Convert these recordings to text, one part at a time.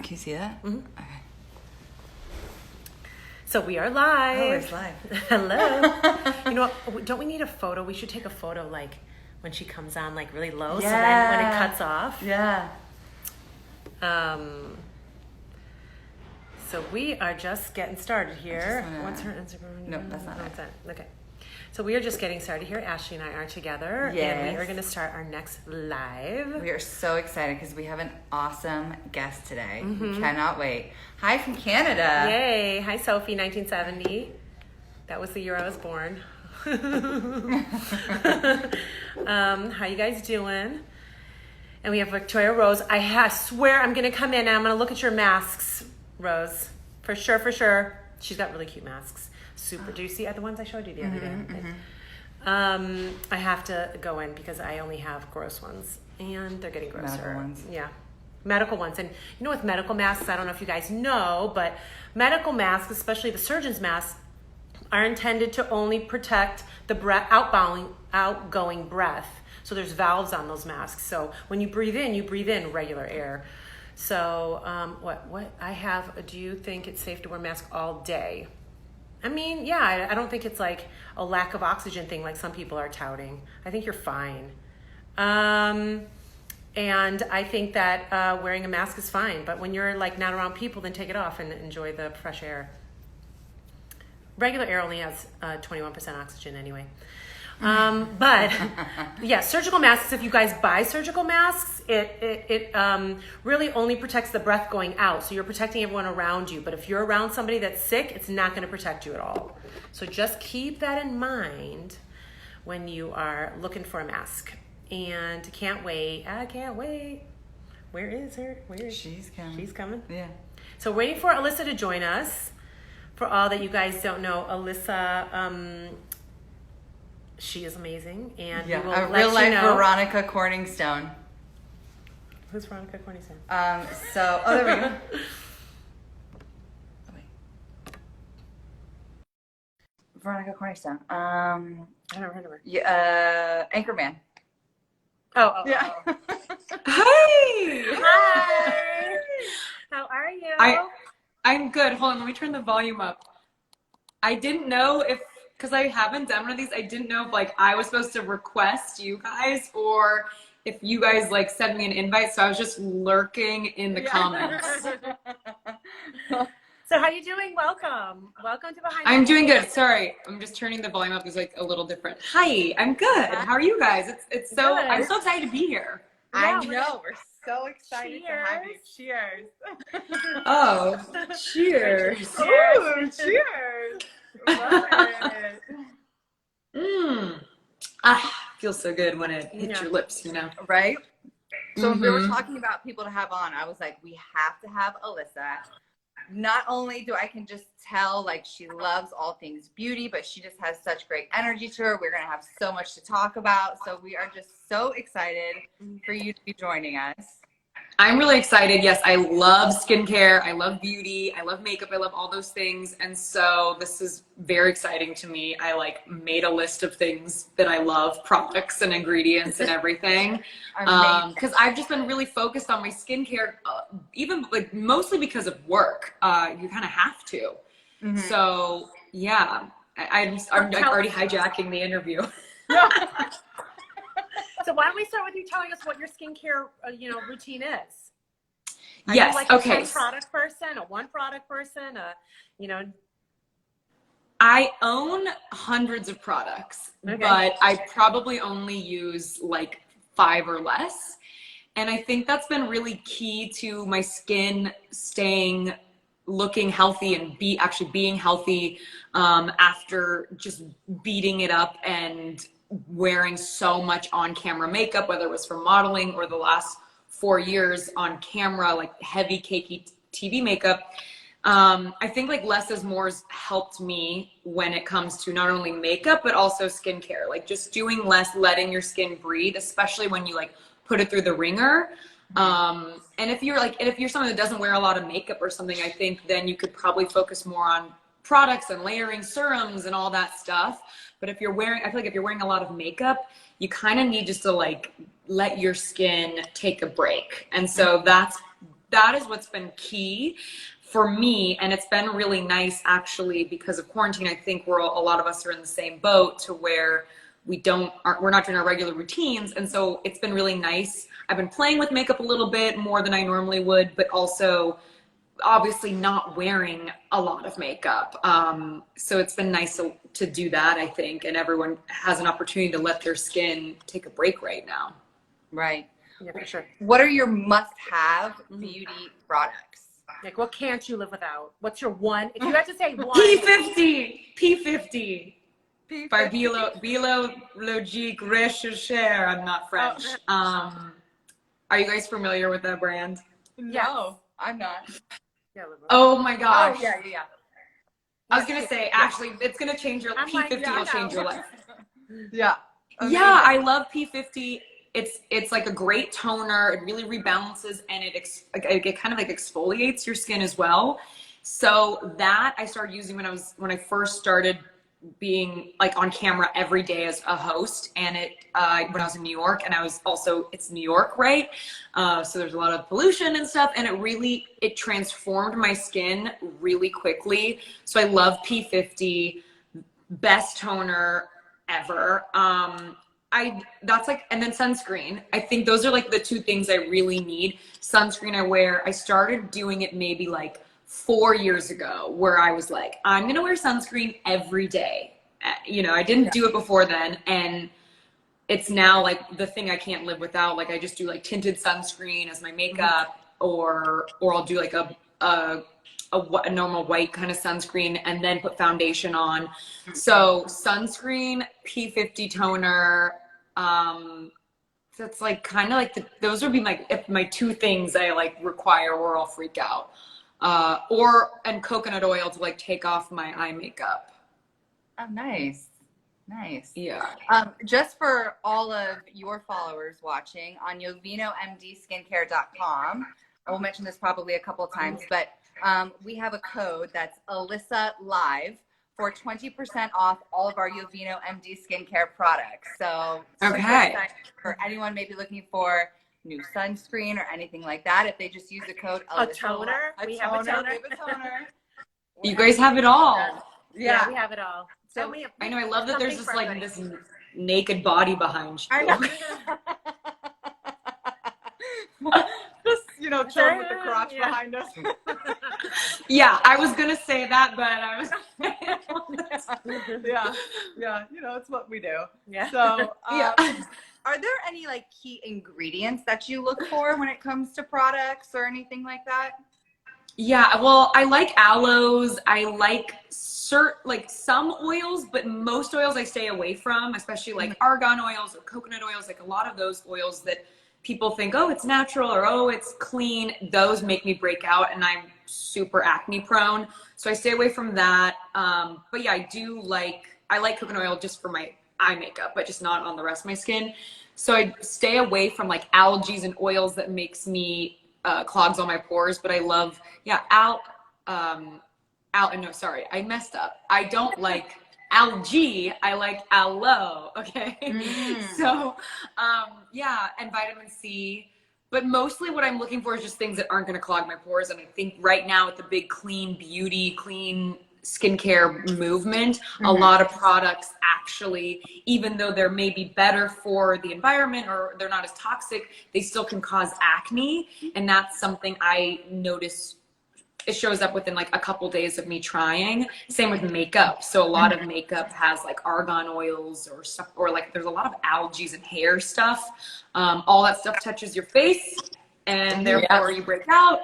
Can you see that? Mm-hmm. Okay. So we are live. Oh, it's live. Hello. You know what? Don't we need a photo? We should take a photo like when she comes on like really low, Yeah. so then when it cuts off. Yeah. So we are just getting started here. What's her Instagram? No, that's not it. Okay. So we are just getting started here. Ashley and I are together. Yes. And we are going to start our next live. We are so excited because we have an awesome guest today. We cannot wait. Hi from Canada. Yay. Hi, Sophie, 1970. That was the year I was born. How you guys doing? And we have Victoria Rose. I swear I'm going to come in and I'm going to look at your masks, Rose. For sure. She's got really cute masks. Super juicy are the ones I showed you the other day. I have to go in because I only have gross ones and they're getting grosser. Medical ones. Yeah. Medical ones. And you know, with medical masks, I don't know if you guys know, but medical masks, especially the surgeon's masks, are intended to only protect the outgoing breath. So there's valves on those masks. So when you breathe in regular air. So what I have, do you think it's safe to wear a mask all day? I mean, yeah, I don't think it's like a lack of oxygen thing like some people are touting. I think you're fine. And I think that wearing a mask is fine. But when you're like not around people, then take it off and enjoy the fresh air. Regular air only has 21% oxygen anyway. But yeah, surgical masks, if you guys buy surgical masks, it really only protects the breath going out. So you're protecting everyone around you. But if you're around somebody that's sick, it's not going to protect you at all. So just keep that in mind when you are looking for a mask. And can't wait. I can't wait. Where is her? She's coming. She's coming? Yeah. So waiting for Alyssa to join us. For all that you guys don't know, Alyssa, she is amazing, and Yeah, we will a let real life you know. Veronica Corningstone. Who's Veronica Corningstone? There we go. Oh, wait. Veronica Corningstone. I never heard of her. Yeah, Anchorman. Oh. Yeah. Hi! Hi! How are you? I'm good. Hold on, let me turn the volume up. I didn't know because I haven't done one of these, I didn't know if like I was supposed to request you guys or if you guys like sent me an invite, so I was just lurking in the comments. So how you doing? Welcome to Behind. I'm doing good. Sorry, I'm just turning the volume up. It's like a little different. Hi, I'm good. How are you guys? I'm so excited to be here. I know. We're so excited to have you. Cheers. Oh, cheers. Oh, cheers. Love it. Feels so good when it hits your lips, you know? Right? So if we were talking about people to have on, I was like, we have to have Alyssa. Not only I can just tell like she loves all things beauty, but she just has such great energy to her. We're going to have so much to talk about. So we are just so excited for you to be joining us. I'm really excited. Yes, I love skincare. I love beauty. I love makeup. I love all those things. And so this is very exciting to me. I like made a list of things that I love, products and ingredients and everything. Because I've just been really focused on my skincare, even like mostly because of work. You kind of have to. So yeah, I'm already hijacking the interview. So why don't we start with you telling us what your skincare, routine is? Are yes. you like a okay. 10 product person, a one product person, I own hundreds of products, but I probably only use like 5 or less. And I think that's been really key to my skin looking healthy and being healthy after just beating it up and wearing so much on camera makeup, whether it was for modeling or the last 4 years on camera, like heavy cakey TV makeup. I think like less is more has helped me when it comes to not only makeup, but also skincare, like just doing less, letting your skin breathe, especially when you like put it through the ringer. And if you're someone that doesn't wear a lot of makeup or something, I think then you could probably focus more on products and layering serums and all that stuff. But if you're wearing, I feel like if you're wearing a lot of makeup, you kind of need just to like let your skin take a break. And so that's that is what's been key for me. And it's been really nice actually because of quarantine. I think a lot of us are in the same boat to where we're not doing our regular routines. And so it's been really nice. I've been playing with makeup a little bit more than I normally would, but also obviously not wearing a lot of makeup. So it's been nice to do that, I think. And everyone has an opportunity to let their skin take a break right now. Right. Yeah, for sure. What are your must-have beauty products? Like, what can't you live without? What's your one? If you had to say one. P50 by Bilo Logique Recherche. I'm not French. Are you guys familiar with that brand? No, I'm not. Oh my gosh. Oh, yeah. I was gonna say, actually, it's gonna change your P50 will change your life. Yeah. Amazing. Yeah, I love P50. It's like a great toner. It really rebalances and it kind of like exfoliates your skin as well. So that I started using when I first started being like on camera every day as a host, and when I was in New York, and it's New York, right? So there's a lot of pollution and stuff, and it transformed my skin really quickly. So I love P50, best toner ever. And then sunscreen. I think those are like the two things I really need. Sunscreen I started doing it maybe like 4 years ago, where I was like, I'm going to wear sunscreen every day. I didn't do it before then. And it's now like the thing I can't live without. Like I just do like tinted sunscreen as my makeup, or I'll do like a normal white kind of sunscreen and then put foundation on. So sunscreen, P50 toner, that's like kind of like those would be my two things I like require or I'll freak out. And coconut oil to like take off my eye makeup. Oh, nice. Yeah. Just for all of your followers watching on YovinoMDskincare.com, I will mention this probably a couple of times, but we have a code that's Alyssa Live for 20% off all of our YovinoMD skincare products. So okay, for anyone maybe looking for new sunscreen or anything like that, if they just use the code a toner, we have a toner. You guys have it all. Yeah, we have it all. So I know. I love that there's just like this naked body behind you. I know. Just chilling with the crotch behind us. Yeah, I was gonna say that, but I was. yeah, it's what we do. Yeah. So, are there any like key ingredients that you look for when it comes to products or anything like that? Yeah, well, I like aloes. I like some oils, but most oils I stay away from, especially like argan oils or coconut oils. Like a lot of those oils that people think, oh, it's natural or oh, it's clean. Those make me break out, and I'm super acne prone, so I stay away from that. But yeah, I like coconut oil just for my eye makeup, but just not on the rest of my skin. So I stay away from like algae and oils that makes me clogs all my pores. But I love, no, sorry, I messed up. I don't like algae, I like aloe, okay? So, and vitamin C. But mostly what I'm looking for is just things that aren't going to clog my pores. And I think right now with the big clean beauty, clean skincare movement, a lot of products actually, even though they're maybe better for the environment or they're not as toxic, they still can cause acne. And that's something I notice. It shows up within like a couple days of me trying. Same with makeup. So a lot of makeup has like argan oils or stuff, or like there's a lot of algae and hair stuff. All that stuff touches your face and therefore you break out.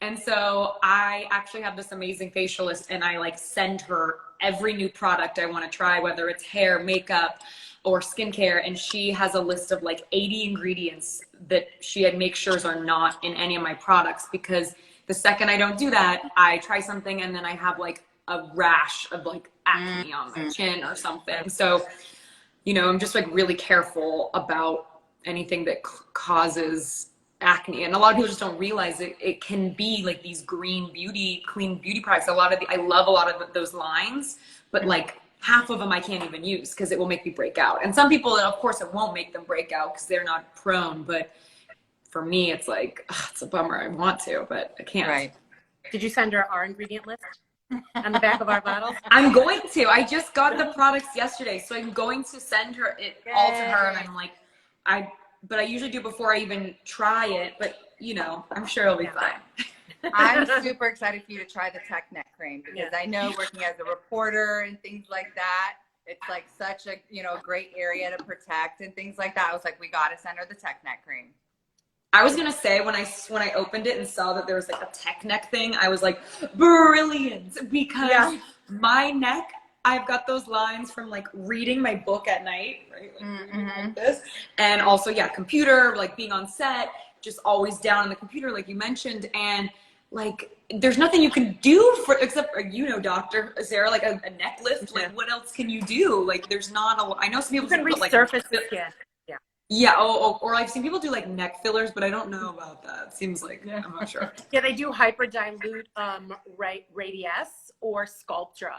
And so I actually have this amazing facialist, and I like send her every new product I want to try, whether it's hair, makeup, or skincare. And she has a list of like 80 ingredients that she makes sure are not in any of my products, because the second I don't do that, I try something and then I have like a rash of like acne on my chin or something. So, I'm just like really careful about anything that causes acne. And a lot of people just don't realize it can be like these clean beauty products. I love a lot of those lines, but like half of them I can't even use because it will make me break out. And some people, of course, it won't make them break out because they're not prone, but for me, it's like, ugh, it's a bummer. I want to, but I can't. Right. Did you send her our ingredient list on the back of our bottles? I'm going to. I just got the products yesterday, so I'm going to send her it all to her. And I'm like, but I usually do before I even try it. But you know, I'm sure it'll be fine. I'm super excited for you to try the tech neck cream because I know working as a reporter and things like that, it's like such a, you know, great area to protect and things like that. I was like, we got to send her the tech neck cream. I was gonna say when I opened it and saw that there was like a tech neck thing, I was like, brilliant, because my neck, I've got those lines from like reading my book at night, right? Like, like this, and also computer, like being on set, just always down on the computer, like you mentioned, and like there's nothing you can do for except for, you know, Dr. Sarah, like a neck lift. Like what else can you do? Like there's not a. I know some people can resurface the skin. Yeah, or I've seen people do like neck fillers, but I don't know about that. It seems like, I'm not sure. Yeah, they do hyperdilute Radiesse or Sculptra,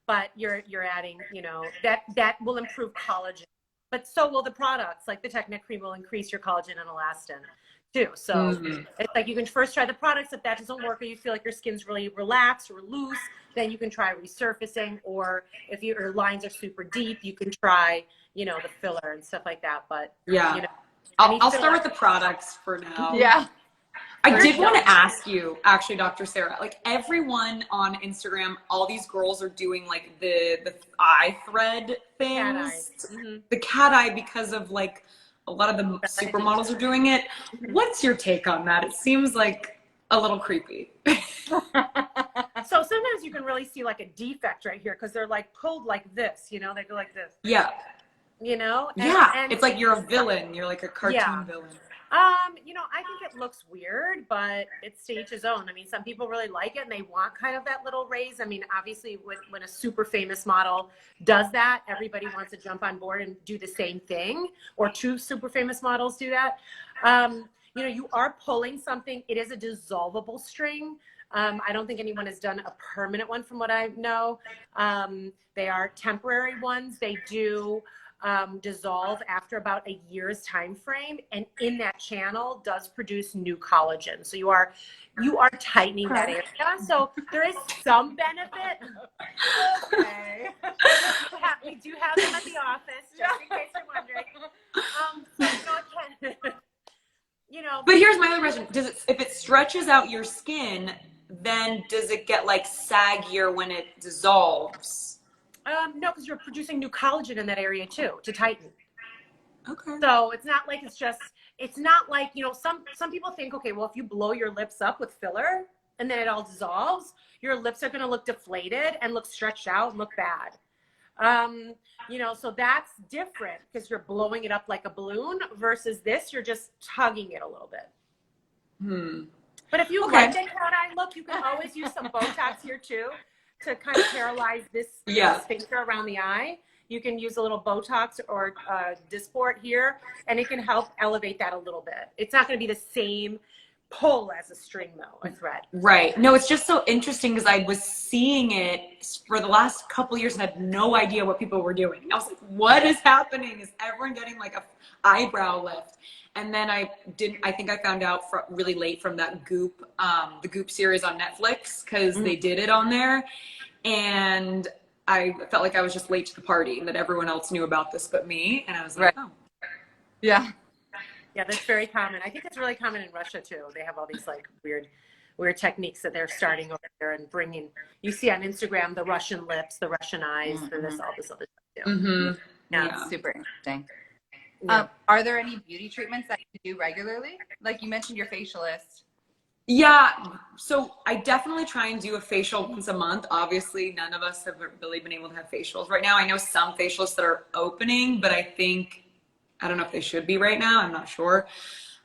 but you're adding, you know, that will improve collagen. But so will the products, like the Tech Neck Cream will increase your collagen and elastin too. So it's like you can first try the products. If that doesn't work or you feel like your skin's really relaxed or loose, then you can try resurfacing. Or if your lines are super deep, you can try, you know, the filler and stuff like that. But yeah, you know, I'll start with the products for now. Yeah. I did want to ask you, actually, Dr. Sarah, like everyone on Instagram, all these girls are doing like the eye thread things, the cat eye, because of like a lot of the supermodels are doing it. What's your take on that? It seems like a little creepy. So sometimes you can really see like a defect right here because they're like pulled like this, you know, they go like this. Yeah. You know? And it's like you're a villain. You're like a cartoon villain. You know, I think it looks weird, but it's to each his own. I mean, some people really like it and they want kind of that little raise. I mean, obviously when a super famous model does that, everybody wants to jump on board and do the same thing, or two super famous models do that. You know, you are pulling something. It is a dissolvable string. I don't think anyone has done a permanent one from what I know. They are temporary ones. They do dissolve after about a year's time frame, and in that channel does produce new collagen. So you are tightening that area. So there is some benefit. Okay. We do have them at the office, just in case you're wondering. So, you know, but here's my other question: if it stretches out your skin, then does it get like saggier when it dissolves? No, because you're producing new collagen in that area too to tighten. Okay. So it's not like it's not like, you know, some people think, okay, well, if you blow your lips up with filler and then it all dissolves, your lips are going to look deflated and look stretched out and look bad. You know, so that's different because you're blowing it up like a balloon versus this, you're just tugging it a little bit. But if you like that cat eye look, you can always use some Botox here too to kind of paralyze this sphincter around the eye. You can use a little Botox or Dysport here, and it can help elevate that a little bit. It's not going to be the same pull as a string though, a thread. Right. No, it's just so interesting because I was seeing it for the last couple of years and had no idea what people were doing. I was like, what is happening? Is everyone getting like a eyebrow lift? And then I think I found out really late from that Goop, the Goop series on Netflix, because they did it on there. And I felt like I was just late to the party and that everyone else knew about this but me. And I was like, oh. Yeah. Yeah, that's very common. I think it's really common in Russia too. They have all these like weird techniques that they're starting over there and bringing. You see on Instagram the Russian lips, the Russian eyes, and all this other stuff too. Yeah, it's super interesting. Yeah. Are there any beauty treatments that you do regularly? Like you mentioned your facialist. Yeah, so I definitely try and do a facial once a month. Obviously, none of us have really been able to have facials right now. I know some facialists that are opening, but I don't know if they should be right now. I'm not sure.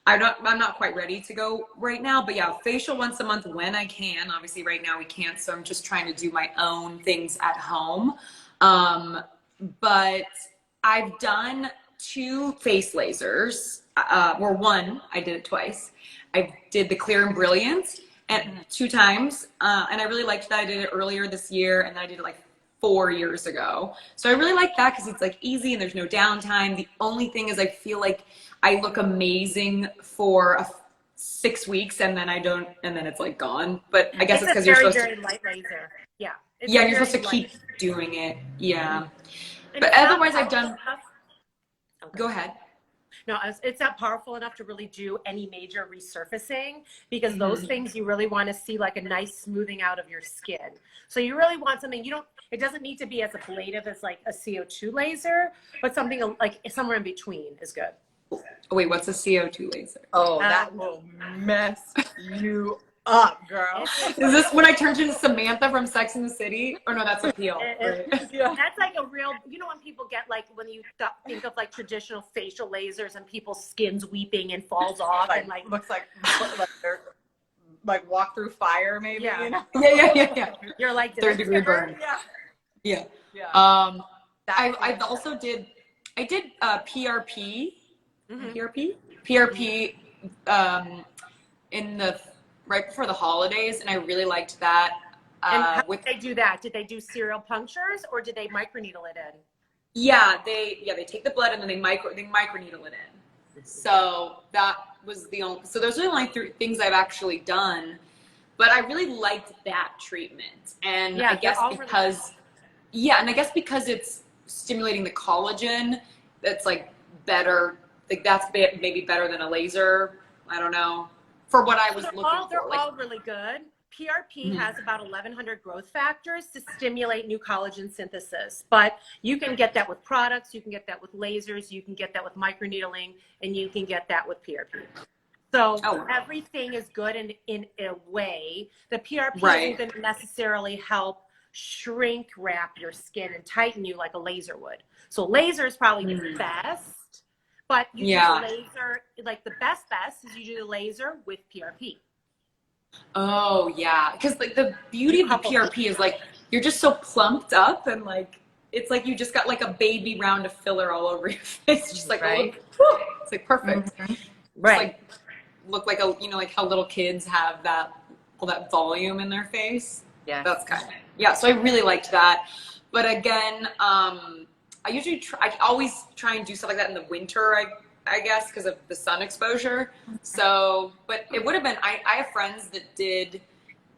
I'm not quite ready to go right now, but yeah, facial once a month when I can. Obviously right now we can't, so I'm just trying to do my own things at home. But I've done 2 face lasers, or one, I did it twice. I did the Clear and Brilliant and 2 times, and I really liked that. I did it earlier this year, and then I did it like 4 years ago. So I really like that because it's like easy and there's no downtime. The only thing is I feel like I look amazing for 6 weeks and then I don't, and then it's like gone. But I guess it's because you're supposed very light laser. Yeah. Yeah, you're supposed to keep doing it. Yeah. And But otherwise I've done, okay. Go ahead. No, it's not powerful enough to really do any major resurfacing, because those things you really want to see like a nice smoothing out of your skin. So you really want something, it doesn't need to be as ablative as like a CO2 laser, but something like somewhere in between is good. Oh, wait, what's a CO2 laser? Oh, that will mess you up, girl. Is this when I turned into Samantha from Sex and the City? Or no, that's a peel. Right? That's like a real, when people get like, when you think of like traditional facial lasers and people's skin's weeping and falls off and like looks like they're like walk through fire, maybe. Yeah. Yeah. You're like third-degree burn. Yeah. I also did PRP. PRP in the right before the holidays, and I really liked that. And how did they do that? Did they do serial punctures or did they microneedle it in? Yeah, they take the blood and then they microneedle it in. So that was the only. So those are the only 3 things I've actually done, but I really liked that treatment, and I guess because and I guess because it's stimulating the collagen, that's like better. Like that's maybe better than a laser. I don't know. For what I was looking for. They're all really good. PRP has about 1,100 growth factors to stimulate new collagen synthesis. But you can get that with products, you can get that with lasers, you can get that with microneedling, and you can get that with PRP. So everything is good in a way. The PRP isn't going to necessarily help shrink wrap your skin and tighten you like a laser would. So laser is probably the best, but you do the laser, like the best is you do the laser with PRP. Oh yeah, because like the beauty of the PRP is like you're just so plumped up and like it's like you just got like a baby round of filler all over your face, just like it's like perfect. Right. Like look like a like how little kids have that all that volume in their face. Yeah, that's kind of So I really liked that, but again, I always try and do stuff like that in the winter. I guess because of the sun exposure. So, but it would have been, I have friends that did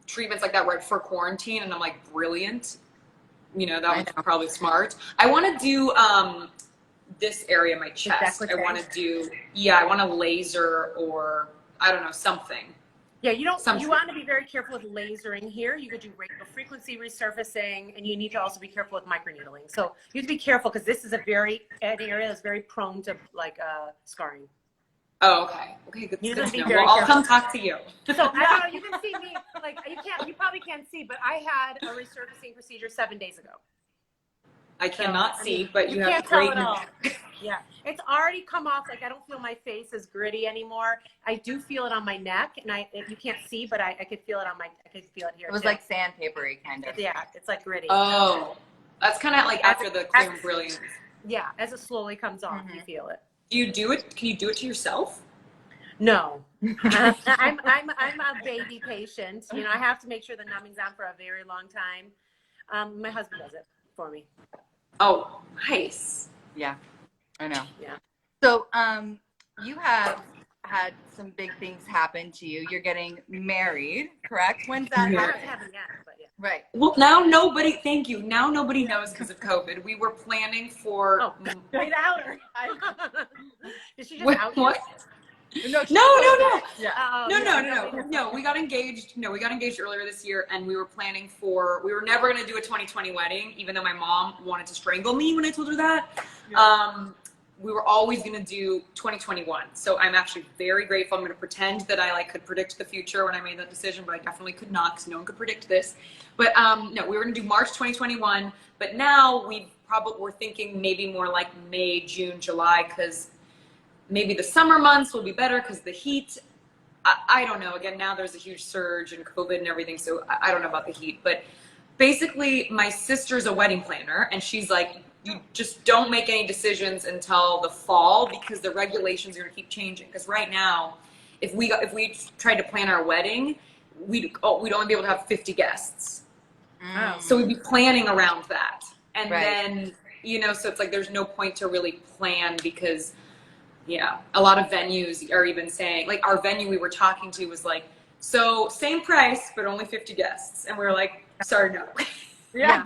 treatments like that right before quarantine, and I'm like, brilliant. That was probably smart. I want to do this area, my chest. I want to do, I want a laser or I don't know, something. Yeah, you want to be very careful with lasering here. You could do radio frequency resurfacing, and you need to also be careful with microneedling. So you have to be careful because this is an area that's very prone to like scarring. Oh, okay. Okay, good. You Well, I'll come talk to you. So I don't know. You can see me. Like you probably can't see, but I had a resurfacing procedure 7 days ago. I cannot see, but you have great. great. Yeah, it's already come off. Like I don't feel my face as gritty anymore. I do feel it on my neck, and you can't see, but I could feel it on I could feel it here. It was like sandpapery kind of. Yeah, it's like gritty. Oh, that's kind of like after the clear and brilliant. Yeah, as it slowly comes off, you feel it. Do you do it? Can you do it to yourself? No, I'm a baby patient. I have to make sure the numbing's on for a very long time. My husband does it for me. Oh, nice. Yeah, I know. Yeah. So, you have had some big things happen to you. You're getting married, correct? When's that happening? I haven't yet, but yeah. Right. Well, now nobody. Thank you. Now nobody knows because of COVID. We were planning for. Oh, wait, out her. Did she just out what? No. Yeah. No. We got engaged. No, we got engaged earlier this year, and we were planning for. We were never going to do a 2020 wedding, even though my mom wanted to strangle me when I told her that. Yeah. We were always going to do 2021. So I'm actually very grateful. I'm going to pretend that I could predict the future when I made that decision, but I definitely could not because no one could predict this. But no, we were going to do March 2021. But now we're thinking maybe more like May, June, July, because maybe the summer months will be better because the heat. I don't know. Again, now there's a huge surge in COVID and everything, so I don't know about the heat. But basically, my sister's a wedding planner, and she's like, you just don't make any decisions until the fall because the regulations are going to keep changing. Because right now, if we tried to plan our wedding, we'd only be able to have 50 guests. So we'd be planning around that. And then, so it's like there's no point to really plan because, Yeah. A lot of venues are even saying, like our venue we were talking to was like, so same price, but only 50 guests. And we were like, sorry, no. Yeah.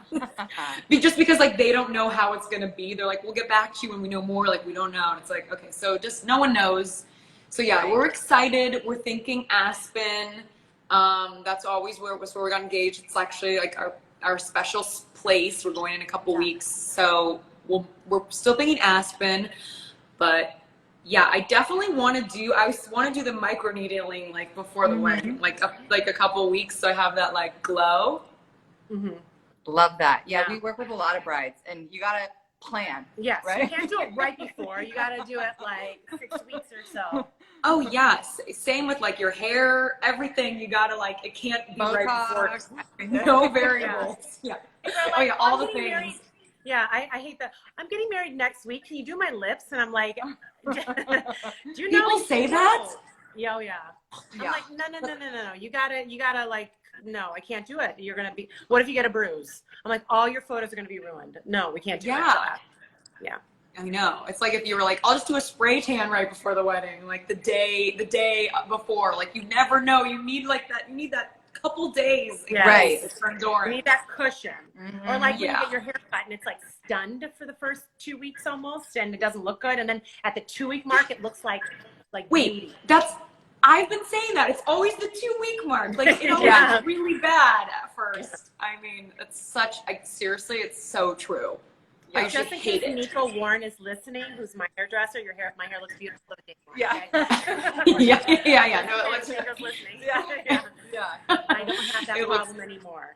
Just because like they don't know how it's gonna be. They're like, we'll get back to you when we know more. Like we don't know. And it's like, okay, so just no one knows. So yeah, we're excited. We're thinking Aspen. That's always where we got engaged. It's actually like our special place. We're going in a couple weeks. So we're still thinking Aspen, but yeah, I definitely want to do the micro needling like before the wedding, like a couple weeks. So I have that like glow. Love that. Yeah, we work with a lot of brides, and you gotta plan. Yes, right? You can't do it right before. You gotta do it like 6 weeks or so. Oh yes, same with like your hair, everything. You gotta like it can't be Botox. Right before. No variables. Yeah. Like, oh yeah, all the getting things. Married. Yeah, I hate that. I'm getting married next week. Can you do my lips? And I'm like, do you know? People say that? Yeah, yeah. I'm like, no. You gotta like, no, I can't do it. You're gonna be. What if you get a bruise? I'm like, all your photos are gonna be ruined. No, we can't do that. Yeah. I know. It's like if you were like, I'll just do a spray tan right before the wedding, like the day before. Like you never know. You need like that. You need that couple days. Yeah. Right. You need that cushion. Or like when you get your hair cut and it's like stunned for the first 2 weeks almost, and it doesn't look good, and then at the 2 week mark it looks like wait, beauty. I've been saying that. It's always the 2 week mark. Like it always really bad at first. I mean, seriously, it's so true. Yeah, just in case Nico Warren is listening, who's my hairdresser, my hair looks beautiful today. Yeah. Okay? yeah. No, Nico's listening. Yeah. I don't have that problem anymore.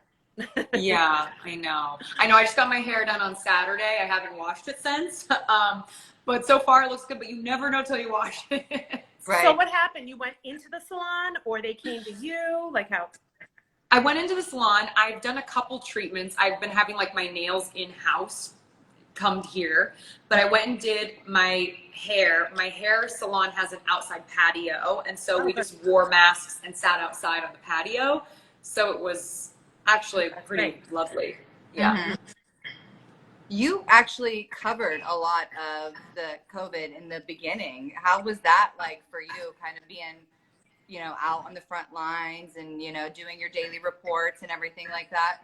Yeah, I know. I just got my hair done on Saturday. I haven't washed it since. But so far it looks good, but you never know till you wash it. Right. So what happened? You went into the salon or they came to you? Like how? I went into the salon. I've done a couple treatments. I've been having like my nails in-house come here, but I went and did my hair. My hair salon has an outside patio, and so we just wore masks and sat outside on the patio. So it was actually pretty lovely. Yeah. You actually covered a lot of the COVID in the beginning. How was that like for you, kind of being, out on the front lines and, doing your daily reports and everything like that?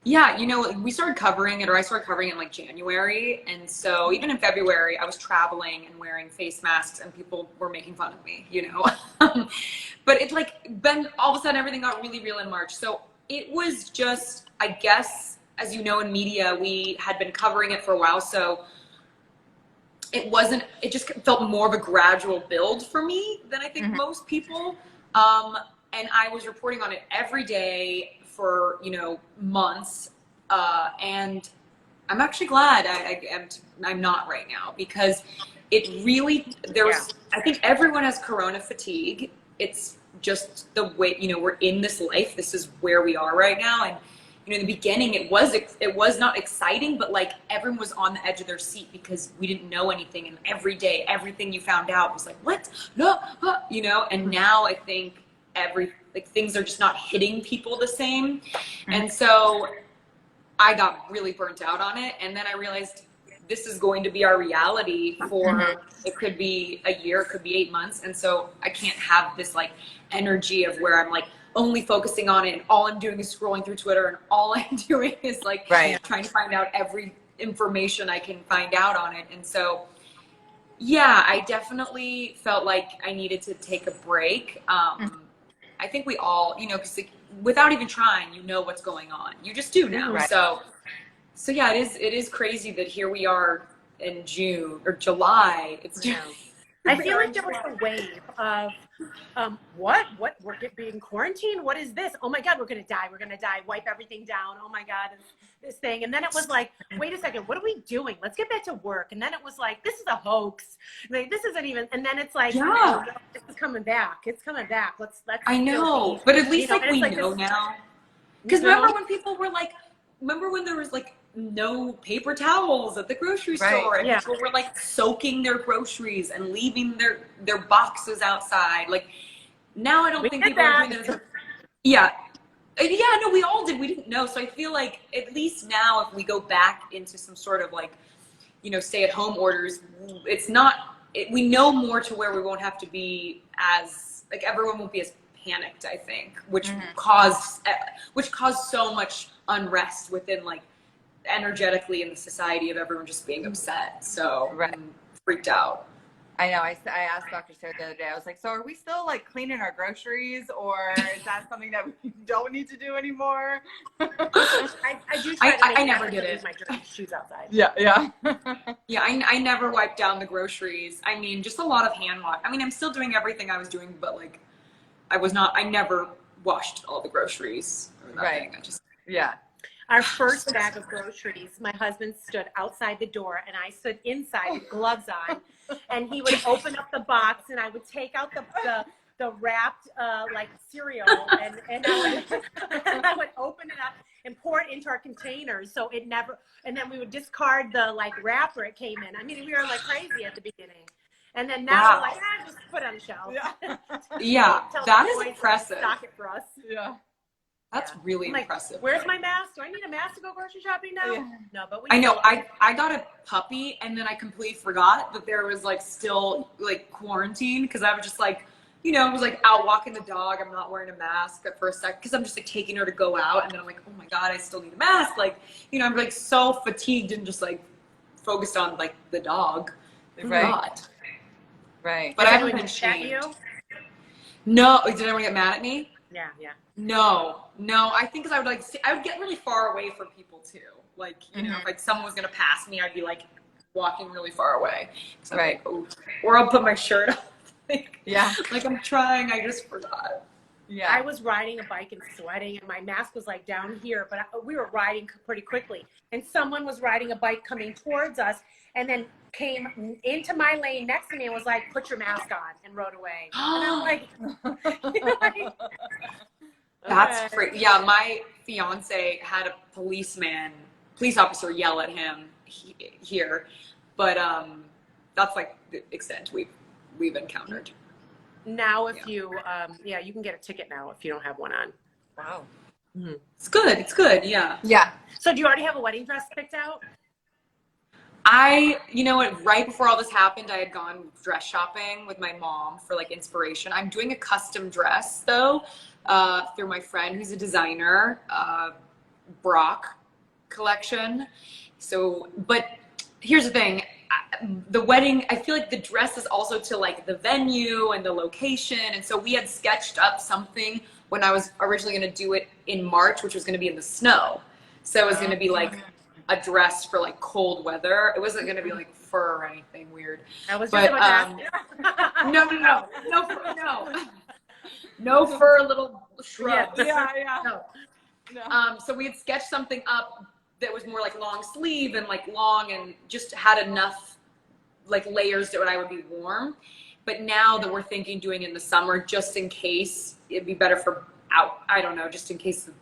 Yeah, we started covering it, or I started covering it in like January. And so even in February, I was traveling and wearing face masks and people were making fun of me, But it's like, then all of a sudden everything got really real in March. So it was just, I guess, as you know, in media, we had been covering it for a while. So it just felt more of a gradual build for me than I think most people. And I was reporting on it every day for months, and I'm actually glad I'm not right now, because it really I think everyone has corona fatigue. It's just the way we're in this life. This is where we are right now, and in the beginning it was not exciting, but like everyone was on the edge of their seat because we didn't know anything, and every day everything you found out was like, what? No, and now I think things are just not hitting people the same. And so I got really burnt out on it. And then I realized this is going to be our reality for, it could be a year, it could be 8 months. And so I can't have this like energy of where I'm like only focusing on it and all I'm doing is scrolling through Twitter and all I'm doing is like trying to find out every information I can find out on it. And so, yeah, I definitely felt like I needed to take a break. I think we all, because without even trying, what's going on. You just do now. Right. So yeah, it is crazy that here we are in June or July. It's June. I feel like there was a wave of, what? We're being quarantined? What is this? Oh my God, we're going to die. Wipe everything down. Oh my God, this thing. And then it was like, wait a second, what are we doing? Let's get back to work. And then it was like, this is a hoax. Like, this isn't even, and then it's like, no, it's coming back. It's coming back. Let's I know, but at least we know now. Because remember when people were like, when there was like no paper towels at the grocery store, and people were like soaking their groceries and leaving their boxes outside. Like now I don't think people are doing that. Yeah, no, we all did. We didn't know. So I feel like at least now if we go back into some sort of like, stay at home orders, it's not we know more to where we won't have to be as, like, everyone won't be as panicked, I think, which caused so much unrest within, like, energetically in the society of everyone just being upset. So I'm freaked out. I know. I asked Dr. Sarah the other day, I was like, so are we still like cleaning our groceries, or is that something that we don't need to do anymore? I do try to make I never did use my dirty shoes outside. Yeah. Yeah, I never wiped down the groceries. I mean, just a lot of hand wash. I mean, I'm still doing everything I was doing, but like, I never washed all the groceries or nothing. Yeah. Our first bag of groceries, my husband stood outside the door and I stood inside with gloves on, and he would open up the box and I would take out the wrapped like cereal and I would open it up and pour it into our containers so it never, and then we would discard the like wrapper it came in. I mean, we were like crazy at the beginning. And then now we're like, just put it on the shelf. Yeah, that is impressive. Stock it for us. Yeah. That's really impressive. Where's my mask? Do I need a mask to go grocery shopping now? Yeah. No, but I know. I got a puppy and then I completely forgot that there was like still like quarantine, because I was just like, you know, I was like out walking the dog. I'm not wearing a mask for a sec because I'm just like taking her to go out, and then I'm like, oh my God, I still need a mask. Like, you know, I'm like so fatigued and just like focused on like the dog. Right. But I haven't been shamed. No, did anyone get mad at me? Yeah. No. I think because I would get really far away from people too. Like, you know, if like someone was gonna pass me, I'd be like walking really far away. Like, oh. Or I'll put my shirt on. Like I'm trying. I just forgot. Yeah. I was riding a bike and sweating, and my mask was like down here, but we were riding pretty quickly, and someone was riding a bike coming towards us, and then came into my lane next to me and was like, put your mask on, and rode away. And I'm like, that's great. Yeah, my fiance had a police officer yell at him here, but that's like the extent we've encountered. Now, if you you can get a ticket now if you don't have one on. Wow. Mm-hmm. It's good. Yeah. So do you already have a wedding dress picked out? You know what, right before all this happened, I had gone dress shopping with my mom for like inspiration. I'm doing a custom dress though, through my friend who's a designer, Brock collection. So, but here's the thing, the wedding, I feel like the dress is also to like the venue and the location. And so we had sketched up something when I was originally going to do it in March, which was going to be in the snow. So it was going to be like a dress for like cold weather. It wasn't going to be like fur or anything weird. I was just about no fur, little shrubs. No. So we had sketched something up that was more like long sleeve and like long and just had enough like layers that I would be warm. But now that we're thinking doing in the summer, just in case it'd be better for I don't know, just in case of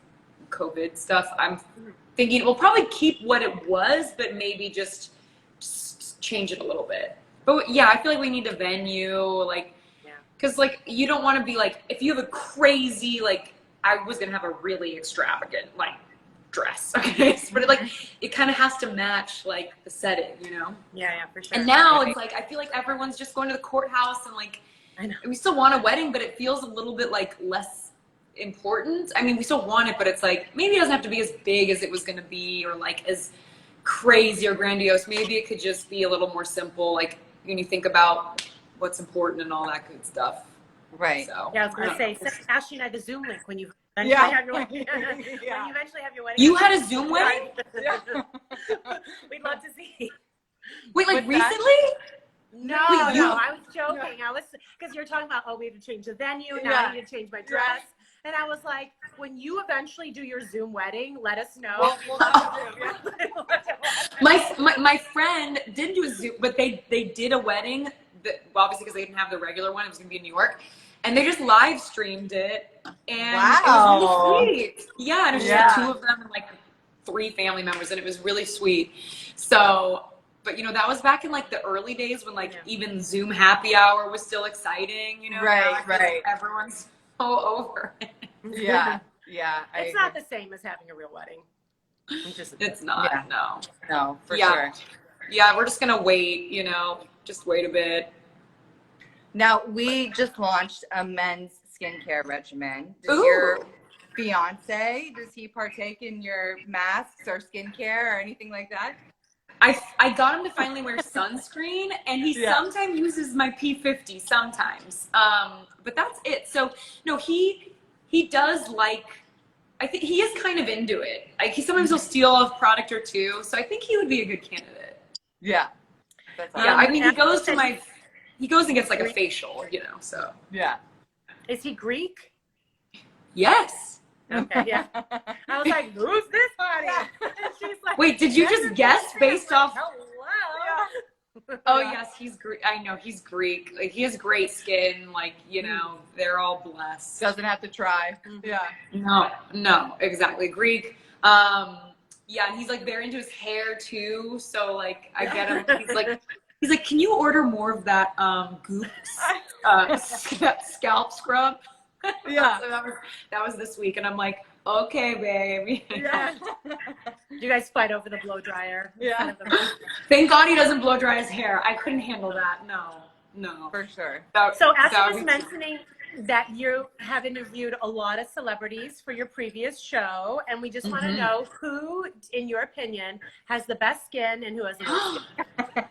COVID stuff, I'm thinking we'll probably keep what it was, but maybe just change it a little bit. But yeah, I feel like we need a venue, like, because like you don't want to be like, if you have a crazy, like I was gonna have a really extravagant like dress, okay, but it kind of has to match like the setting, you know. Yeah, for sure. And now it's like I feel like everyone's just going to the courthouse, and like I know we still want a wedding, but it feels a little bit like less important. I mean, we still want it, but it's like maybe it doesn't have to be as big as it was going to be, or like as crazy or grandiose. Maybe it could just be a little more simple, like when you think about what's important and all that good stuff. Right. So, yeah, I was going to say, send Ashley and I the Zoom link when you eventually have your wedding. When you eventually have your wedding. You had a Zoom wedding? We'd love to see. Wait, like recently? No, I was joking. I was, because you were talking about, we have to change the venue. Now I need to change my dress. And I was like, when you eventually do your Zoom wedding, let us know. My friend didn't do a Zoom, but they did a wedding, obviously because they didn't have the regular one. It was going to be in New York. And they just live streamed it. And it was really sweet. Yeah, and it was just like 2 of them and like 3 family members. And it was really sweet. So, but you know, that was back in like the early days when like even Zoom happy hour was still exciting, you know? Right. Like everyone's so over it. Yeah. It's not the same as having a real wedding. It's not. No, for sure. sure. Yeah, we're just gonna wait. You know, just wait a bit. Now, we just launched a men's skincare regimen. Does Ooh. your fiance, does he partake in your masks or skincare or anything like that? I got him to finally wear sunscreen, and he sometimes uses my P50 sometimes. But that's it. So no, he does like. I think he is kind of into it. Like he sometimes will steal a product or two. So I think he would be a good candidate. Yeah. That's Yeah. I mean, he goes and gets like a Greek. facial, So yeah. Is he Greek? yes. Okay, yeah. I was like, who's this audience? And she's like, Wait, did you just guess based off? Hello. Oh yes, he's Greek. I know he's Greek. Like he has great skin. Like they're all blessed. Doesn't have to try. Yeah. No, exactly. Greek. Yeah, and he's like very into his hair too. So like I get him. He's like, can you order more of that Goop scalp scrub? Yeah. So that was this week, and I'm like, okay, baby. Yeah. You guys fight over the blow dryer. Yeah. Thank God he doesn't blow dry his hair. I couldn't handle that. No. For sure. So Ashley was mentioning that you have interviewed a lot of celebrities for your previous show, and we just want to know who, in your opinion, has the best skin and who has the worst skin.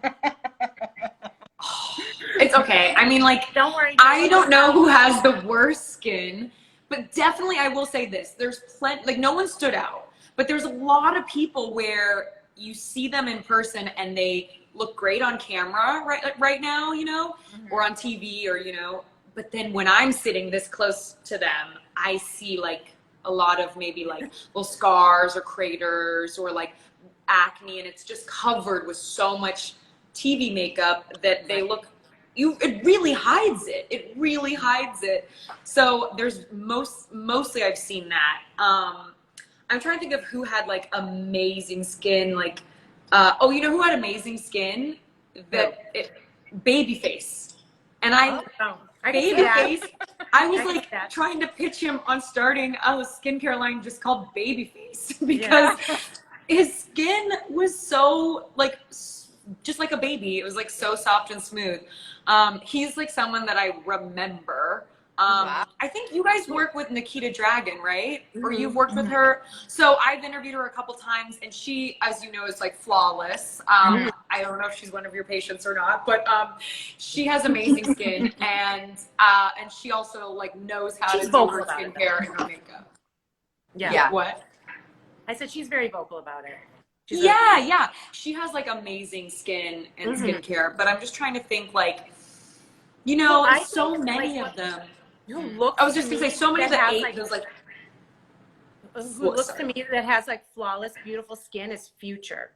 It's okay. I mean, like, Don't worry. I don't know who has the worst skin, but definitely I will say this. There's plenty, like no one stood out, but there's a lot of people where you see them in person and they look great on camera right now, or on TV or, but then when I'm sitting this close to them, I see like a lot of maybe like little scars or craters or like acne, and it's just covered with so much TV makeup that they look, it really hides it. It really hides it. So there's mostly I've seen that. I'm trying to think of who had like amazing skin, like, you know who had amazing skin? Babyface. And Babyface, I was like trying to pitch him on starting a skincare line just called Babyface because his skin was so like, just like a baby. It was like so soft and smooth. He's like someone that I remember. I think you guys work with Nikita Dragon, right? Or you've worked with her. So I've interviewed her a couple times, and she, as you know, is like flawless. I don't know if she's one of your patients or not, but she has amazing skin, and she also like knows how to do her skincare and her makeup. Yeah. What? I said she's very vocal about it. Yeah. She has like amazing skin and skincare, but I'm just trying to think like, so many of them. I was just gonna say so many of the those like. Who looks to me that has like flawless, beautiful skin is Future.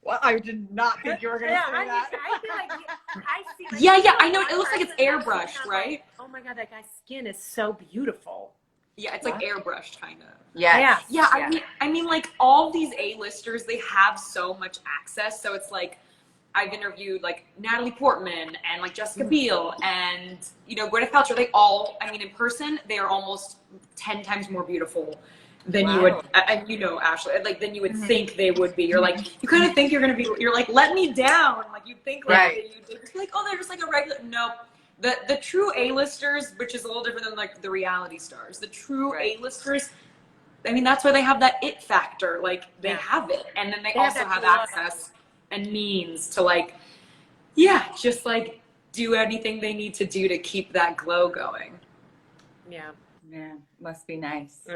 Well, I did not think you were gonna say that. I feel like I see. Like, yeah. I know it looks like it's airbrushed, right? Oh my God, that guy's skin is so beautiful. Yeah, it's like airbrushed, kind of. Yeah. I mean, like all these A-listers, they have so much access. So it's like, I've interviewed like Natalie Portman and like Jessica Biel and Gwyneth Paltrow. They all, I mean, in person, they are almost 10 times more beautiful than you would, and Ashley, like than you would think they would be. You're like, you kind of think you're gonna be. You're like, let me down. Like you think like you'd be like, oh, they're just like a regular. Nope. The true A-listers, which is a little different than like the reality stars, the true A-listers, I mean, that's why they have that it factor. Like they have it. And then they also have access and means to like, just like do anything they need to do to keep that glow going. Yeah. Man, must be nice. Oh,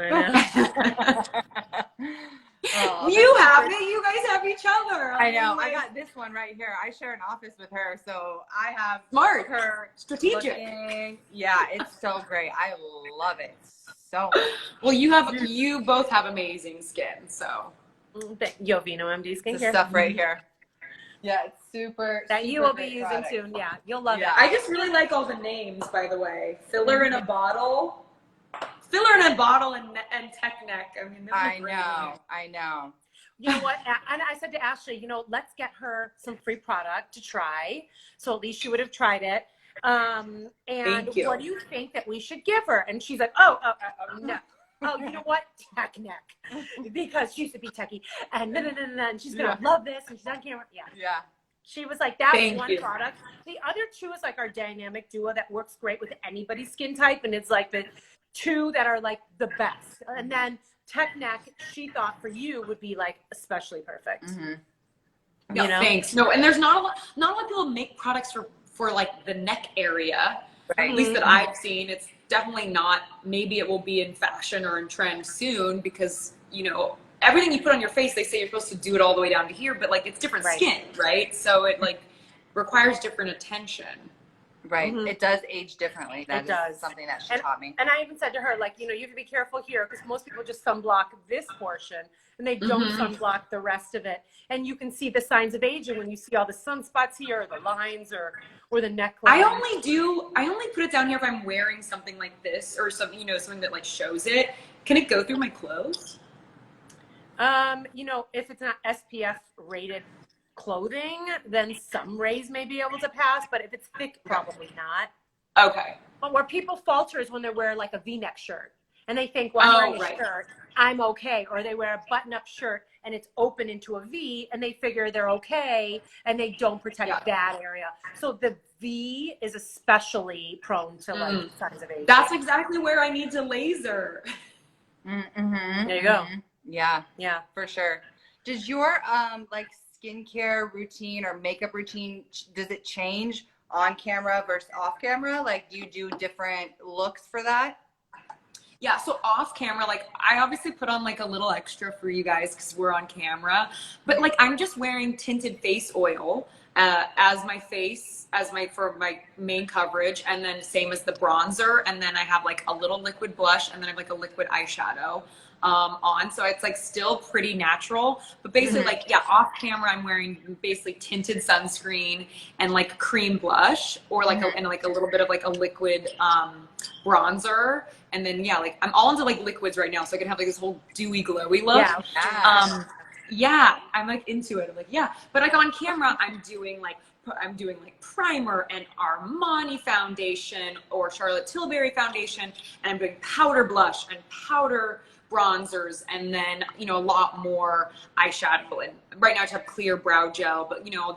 you have it. You guys have each other. I know. I got this one right here. I share an office with her, so I have smart, her strategic. Yeah, it's so great. I love it so much. Well, you both have amazing skin, so YovinoMD skincare. This stuff right here. Yeah, it's super. That you will be using soon. Yeah, you'll love it. I just really like all the names, by the way. Filler in a bottle. Filler in a bottle and tech neck. I mean, I know. You know what? And I said to Ashley, let's get her some free product to try. So at least she would have tried it. And what do you think that we should give her? And she's like, oh no. Oh, you know what? Tech neck. Because she used to be techie. And she's going to love this. And she's on camera. Yeah. She was like, that's Thank one you. product. The other two is like our dynamic duo that works great with anybody's skin type. And it's like the two that are like the best. And then Tech Neck, she thought for you would be like especially perfect. Yeah, You know? thanks. No, and there's not a lot of people make products for like the neck area. Right. At least that I've seen. It's definitely not. Maybe it will be in fashion or in trend soon because, you know, everything you put on your face, they say you're supposed to do it all the way down to here, but like it's different skin, right? So it like requires different attention. Right. It does age differently. That It does. is something that she taught me. And I even said to her, like, you know, you have to be careful here because most people just sunblock this portion and they don't sunblock the rest of it. And you can see the signs of aging when you see all the sunspots here, or the lines, or the neckline. I only put it down here if I'm wearing something like this or something, you know, something that like shows it. Can it go through my clothes? You know, if it's not SPF rated clothing, then some rays may be able to pass, but if it's thick, probably not. Okay. But where people falter is when they wear like a V-neck shirt and they think, well, I'm wearing a shirt, I'm okay. Or they wear a button-up shirt and it's open into a V and they figure they're okay and they don't protect that area. So the V is especially prone to like signs of aging. That's exactly where I need to laser. There you go. Yeah, for sure. Does your like skincare routine or makeup routine, does it change on camera versus off camera? Like, do you do different looks for that? Yeah, so off camera, like I obviously put on like a little extra for you guys because we're on camera, but like I'm just wearing tinted face oil as my face, for my main coverage, and then same as the bronzer, and then I have like a little liquid blush, and then I have like a liquid eyeshadow on, so it's like still pretty natural, but basically like off camera I'm wearing basically tinted sunscreen and like cream blush, or like and like a little bit of like a liquid bronzer, and then like I'm all into like liquids right now, so I can have like this whole dewy glowy look. I'm like into it. I'm like, but like on camera I'm doing like primer and Armani foundation or Charlotte Tilbury foundation, and I'm doing powder blush and powder bronzers, and then, you know, a lot more eyeshadow. And right now I just have clear brow gel, but, you know, it'll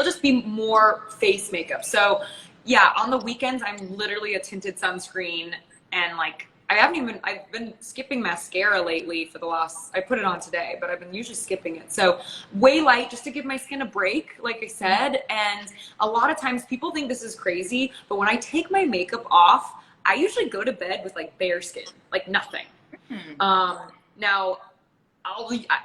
just be more face makeup. So on the weekends I'm literally a tinted sunscreen, and like I've been skipping mascara lately I put it on today, but I've been usually skipping it. So way light, just to give my skin a break, like I said. And a lot of times people think this is crazy, but when I take my makeup off, I usually go to bed with like bare skin, like nothing. Now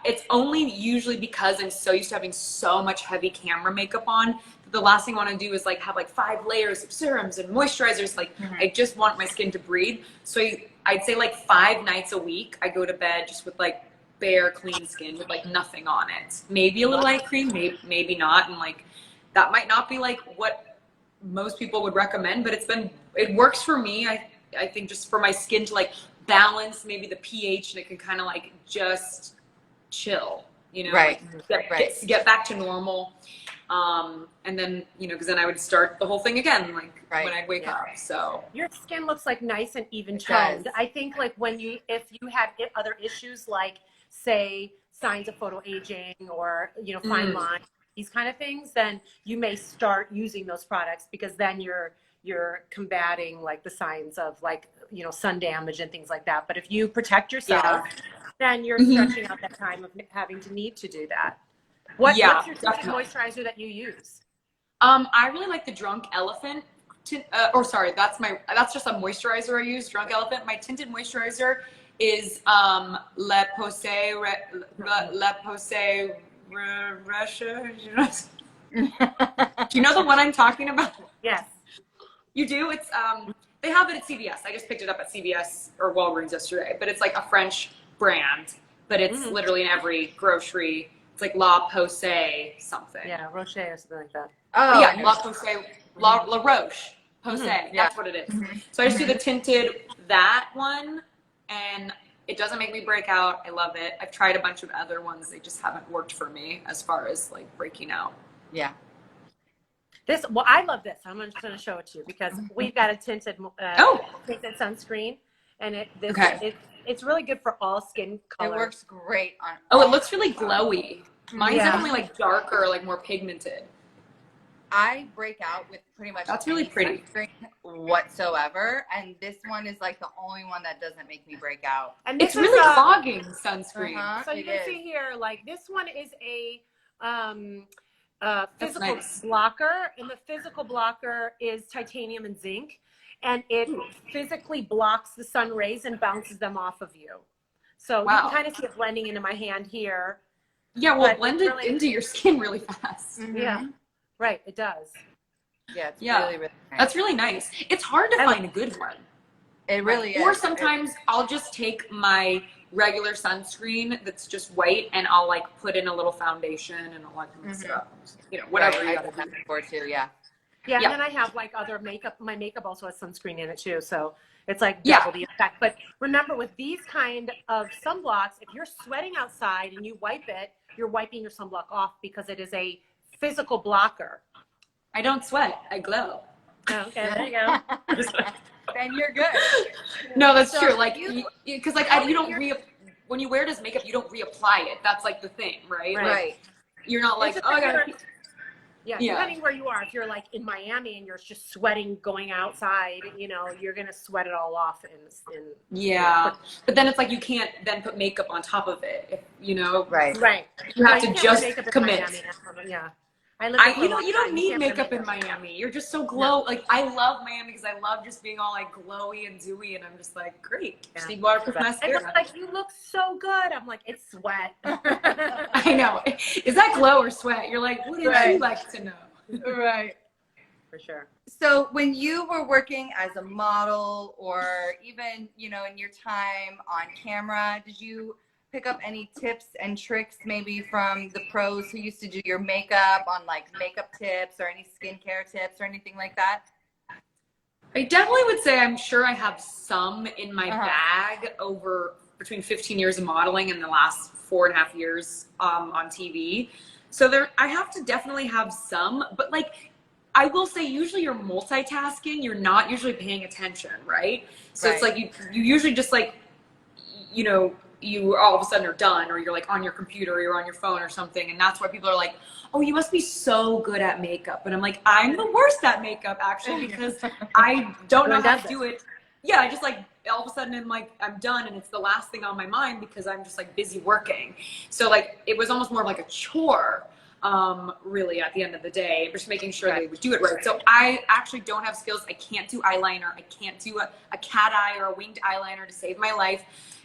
it's only usually because I'm so used to having so much heavy camera makeup on. The last thing I want to do is like have like 5 layers of serums and moisturizers. Like I just want my skin to breathe. So I'd say like 5 nights a week I go to bed just with like bare clean skin with like nothing on it. Maybe a little eye cream, maybe not. And like that might not be like what most people would recommend, but it works for me. I think just for my skin to like balance maybe the pH, and it can kind of like just chill, you know, get back to normal. And then, you know, because then I would start the whole thing again, like when I'd wake up. So your skin looks like nice and even toned. I think like if you had other issues, like say signs of photo aging or, you know, fine lines, these kind of things, then you may start using those products, because then you're combating like the signs of like, you know, sun damage and things like that. But if you protect yourself, then you're stretching out that time of having to need to do that. What's your tinted moisturizer that you use? I really like the Drunk Elephant. That's just a moisturizer I use. Drunk Elephant. My tinted moisturizer is Le Posay Russia. Do you know the one I'm talking about? Yes. You do? It's they have it at CVS. I just picked it up at CVS or Walgreens yesterday, but it's like a French brand, but it's literally in every grocery. It's like La Posay something. Yeah, Roche or something like that. Oh, yeah, La Posay, La Roche Posay. That's what it is. So I just do the tinted, that one, and it doesn't make me break out. I love it. I've tried a bunch of other ones. They just haven't worked for me as far as like breaking out. Yeah. I love this. I'm just going to show it to you because we've got a tinted sunscreen, and it's really good for all skin colors. It works great on. It looks really glowy. Mine's Yeah. definitely like darker, like more pigmented. I break out with pretty much That's really any pretty. sunscreen whatsoever, and this one is like the only one that doesn't make me break out. And It's this really is, fogging sunscreen. so you It can is. see here, like this one is a physical nice. blocker, and the physical blocker is titanium and zinc, and it physically blocks the sun rays and bounces them off of you. So you can kind of see it blending into my hand here. Yeah, well, But blend it really- into your skin really fast. Yeah, right, it does. Yeah, it's Yeah. really, really nice. That's really nice. It's hard to find a good one. It really is. Or sometimes I'll just take my regular sunscreen that's just white and I'll like put in a little foundation and I'll like mix it up. You know, whatever you I've gotta done do. that before too, yeah. Yeah, Yeah. and then I have like other makeup. My makeup also has sunscreen in it too, so it's like Yeah. double the effect. But remember, with these kind of sunblocks, if you're sweating outside and you wipe it, you're wiping your sunblock off because it is a physical blocker. I don't sweat. I glow. Oh, okay, there you go. Then you're good. No, that's So true. Like, you- because like you don't when you wear it as makeup, you don't reapply it. That's like the thing, right? Right. Like, Right. you're not like, It's just oh, I that gotta. you're- Yeah, Yeah. depending where you are. If you're like in Miami and you're just sweating going outside, you know, you're gonna sweat it all off. Yeah, but then it's like you can't then put makeup on top of it. If, you know, Right. Right. You have Yeah, to can't just wear makeup in commit. Miami. Yeah. I live there for a You long don't time. need can't wear makeup in Miami. You're just so glow. Like I love Miami because I love just being all like glowy and dewy, and I'm just like, great. Just need waterproof And mascara. it's like, you look so good. I'm like, it's sweat. I know. Is that glow or sweat? You're like, what would you like to know? Right. For sure. So when you were working as a model or even, you know, in your time on camera, did you pick up any tips and tricks maybe from the pros who used to do your makeup on like makeup tips or any skincare tips or anything like that? I definitely would say I'm sure I have some in my bag over between 15 years of modeling and the last 4.5 years on TV. So I have to definitely have some, but like, I will say usually you're multitasking, you're not usually paying attention, right? So it's like you usually just like, you know, you all of a sudden are done, or you're like on your computer or you're on your phone or something, and that's why people are like, oh, you must be so good at makeup. And I'm like, I'm the worst at makeup actually, because I don't know how to do it. Yeah, I just like all of a sudden I'm done and it's the last thing on my mind because I'm just like busy working. So like it was almost more like a chore really at the end of the day, just making sure they would do it right. So I actually don't have skills. I can't do eyeliner. I can't do a cat eye or a winged eyeliner to save my life.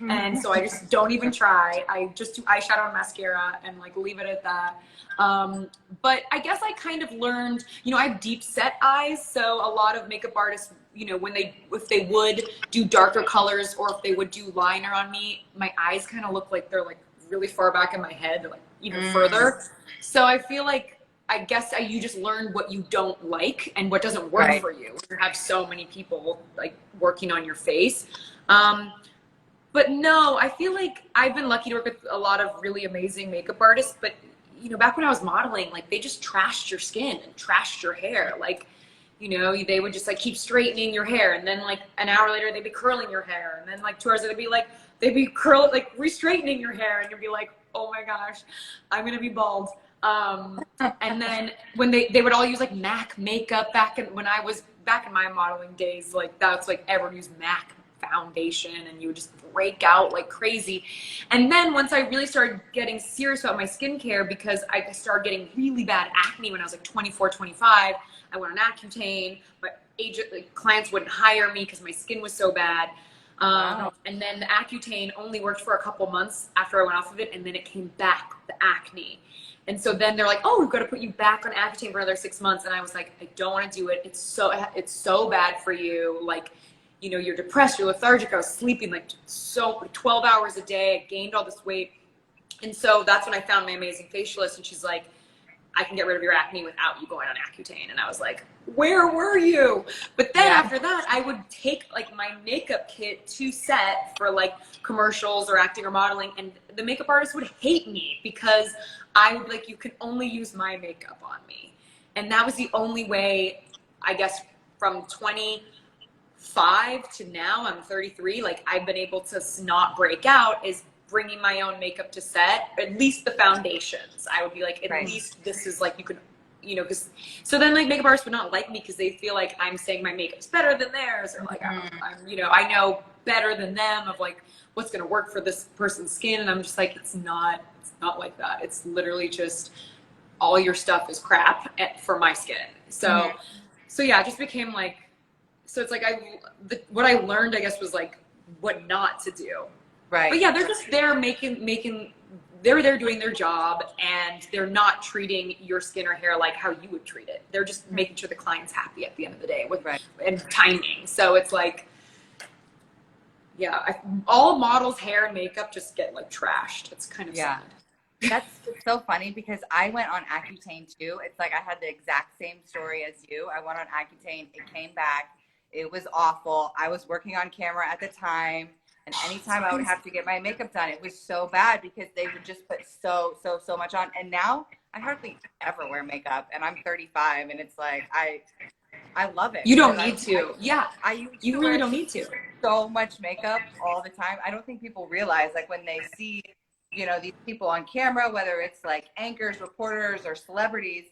And so I just don't even try. I just do eyeshadow and mascara and like leave it at that. But I guess I kind of learned, you know, I have deep set eyes. So a lot of makeup artists, you know, if they would do darker colors or if they would do liner on me, my eyes kind of look like they're like really far back in my head, like even further. So I feel like, I guess you just learn what you don't like and what doesn't work for you. You have so many people like working on your face. But no, I feel like I've been lucky to work with a lot of really amazing makeup artists, but you know, back when I was modeling, like they just trashed your skin and trashed your hair. Like, you know, they would just like keep straightening your hair, and then like an hour later they'd be curling your hair, and then like 2 hours later they'd be re-straightening your hair, and you'd be like, oh my gosh, I'm gonna be bald. And then when they would all use like MAC makeup when I was back in my modeling days, like that's like everyone used MAC foundation, and you would just break out like crazy. And then once I really started getting serious about my skincare, because I started getting really bad acne when I was like 24, 25, I went on Accutane. My clients wouldn't hire me because my skin was so bad. And then the Accutane only worked for a couple months after I went off of it, and then it came back, the acne. And so then they're like, oh, we've got to put you back on Accutane for another 6 months. And I was like, I don't want to do it. It's so bad for you. Like, you know, you're depressed, you're lethargic. I was sleeping like 12 hours a day. I gained all this weight. And so that's when I found my amazing facialist, and she's like, I can get rid of your acne without you going on Accutane. And I was like, where were you? But then after that, I would take like my makeup kit to set for like commercials or acting or modeling, and the makeup artist would hate me because I would like, you can only use my makeup on me. And that was the only way, I guess, from 25 to now, I'm 33, like I've been able to not break out, is bringing my own makeup to set, at least the foundations. I would be like, at least this is like, you could, you know, because so then like makeup artists would not like me because they feel like I'm saying my makeup's better than theirs, or like I'm, you know, I know better than them of like what's going to work for this person's skin. And I'm just like, it's not like that. It's literally just all your stuff is crap for my skin. So, so yeah, it just became like, so it's like what I learned, I guess, was like what not to do. Right. But yeah, they're just there they're there doing their job, and they're not treating your skin or hair like how you would treat it. They're just making sure the client's happy at the end of the day with and timing. So it's like, yeah, all models' hair and makeup just get like trashed. It's kind of sad. That's so funny because I went on Accutane too. It's like I had the exact same story as you. I went on Accutane. It came back. It was awful. I was working on camera at the time. And anytime I would have to get my makeup done, it was so bad because they would just put so much on. And now I hardly ever wear makeup, and I'm 35, and it's like I love it. You don't need to. You really don't need to. So much makeup all the time. I don't think people realize, like, when they see, you know, these people on camera, whether it's like anchors, reporters, or celebrities,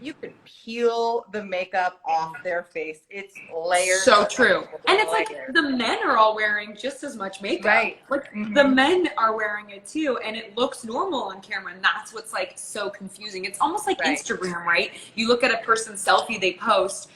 you could peel the makeup off their face. It's layers. So true. And it's like the men are all wearing just as much makeup. Right. Like the men are wearing it too, and it looks normal on camera, and that's what's like so confusing. It's almost like Instagram, right? You look at a person's selfie they post,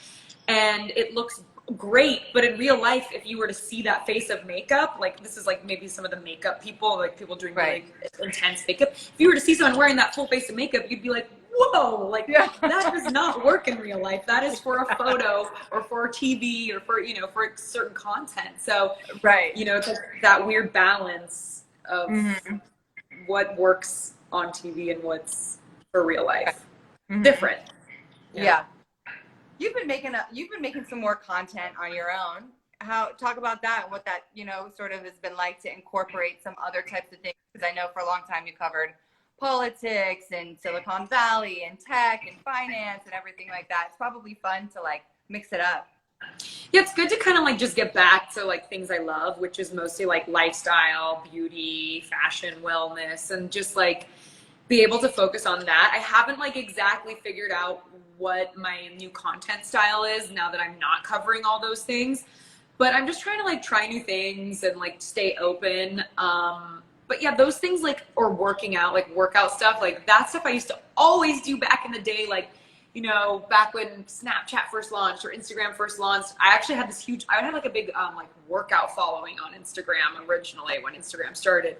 and it looks great, but in real life, if you were to see that face of makeup, like this is like maybe some of the makeup people, like people doing really intense makeup, if you were to see someone wearing that full face of makeup, you'd be like, whoa, like that does not work in real life. That is for a photo or for TV or for, you know, for certain content. So, you know, it's like that weird balance of what works on TV and what's for real life. Different. Yeah. You've been making some more content on your own. Talk about that and what that, you know, sort of has been like to incorporate some other types of things. Because I know for a long time you covered politics and Silicon Valley and tech and finance and everything like that. It's probably fun to like mix it up. Yeah, it's good to kind of like just get back to like things I love, which is mostly like lifestyle, beauty, fashion, wellness, and just like be able to focus on that. I haven't like exactly figured out what my new content style is now that I'm not covering all those things, but I'm just trying to like try new things and like stay open. But yeah, those things like, or working out, like workout stuff, like that stuff I used to always do back in the day, like, you know, back when Snapchat first launched or Instagram first launched. I actually had this huge, I had like a big like workout following on Instagram originally when Instagram started.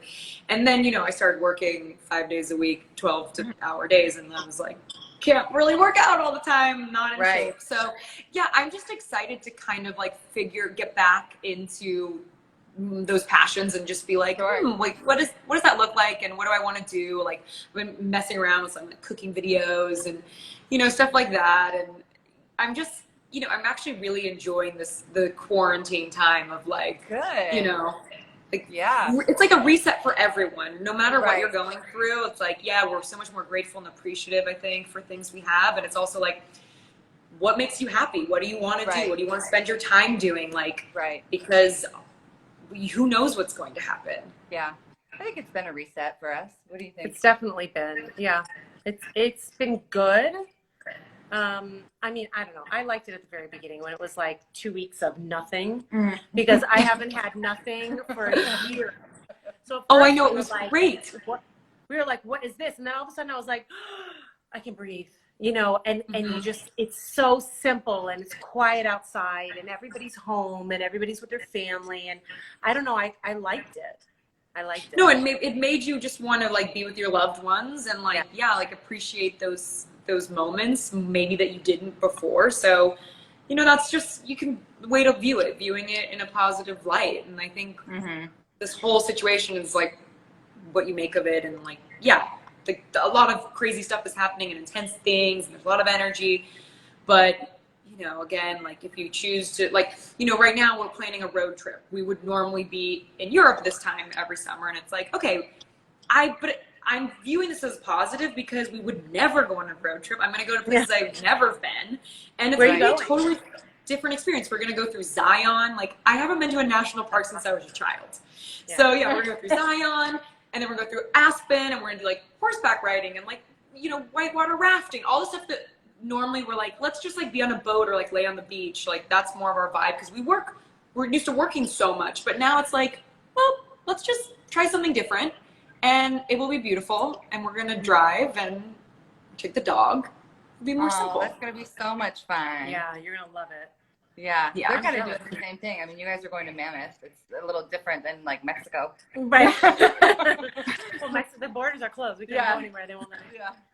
And then, you know, I started working 5 days a week, 12-hour days, and I was like, can't really work out all the time, not in shape. So yeah, I'm just excited to kind of like get back into those passions and just be like, like what does that look like, and what do I want to do? Like I've been messing around with some like cooking videos and, you know, stuff like that. And I'm just, you know, I'm actually really enjoying the quarantine time of like, you know, like, it's like a reset for everyone, no matter what you're going through. It's like, yeah, we're so much more grateful and appreciative, I think, for things we have. And it's also like, what makes you happy? What do you want to do? What do you want to spend your time doing? Like, because who knows what's going to happen. Yeah. I think it's been a reset for us. What do you think? It's definitely been, it's been good. I mean, I don't know. I liked it at the very beginning when it was like 2 weeks of nothing, because I haven't had nothing for a year. So I know, it was like, great. We were like, what is this? And then all of a sudden I was like, I can breathe, you know, and you just, it's so simple, and it's quiet outside, and everybody's home, and everybody's with their family. And I don't know, I liked it. I liked it. No, it made you just want to like be with your loved ones and like, like appreciate those moments maybe that you didn't before. So, you know, that's just, you can way to viewing it in a positive light. And I think this whole situation is like what you make of it. And like, a lot of crazy stuff is happening and intense things, and there's a lot of energy. But, you know, again, like if you choose to, like, you know, right now we're planning a road trip. We would normally be in Europe this time every summer. And it's like, okay, I'm viewing this as positive because we would never go on a road trip. I'm going to go to places I've never been. And it's going to be a totally different experience. We're going to go through Zion. Like, I haven't been to a national park since I was a child. So, yeah, we're going to go through Zion. and then we're going to go through Aspen, and we're going to do like horseback riding and like, you know, whitewater rafting, all the stuff that normally we're like, let's just like be on a boat or like lay on the beach. Like that's more of our vibe because we're used to working so much, but now it's like, well, let's just try something different and it will be beautiful. And we're going to drive and take the dog. It'll be more simple. That's going to be so much fun. Yeah, you're going to love it. Yeah, Yeah, they're kind of doing the same thing. I mean, you guys are going to Mammoth. It's a little different than like Mexico. Right. Well, the borders are closed. We can't go anywhere. They won't let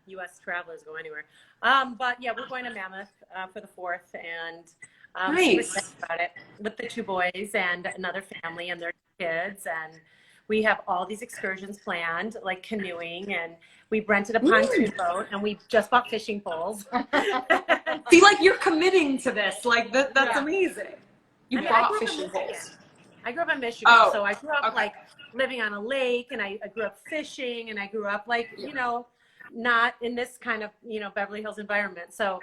U.S. travelers go anywhere. But yeah, we're going to Mammoth for the 4th, and super excited about it with the 2 boys and another family and their kids. And we have all these excursions planned, like canoeing, and we rented a pontoon boat, and we just bought fishing poles. See, like you're committing to this. Like that's amazing. You bought fishing poles. I grew up in Michigan, so I grew up like living on a lake, and I grew up fishing, and I grew up like, you know, not in this kind of, you know, Beverly Hills environment. So,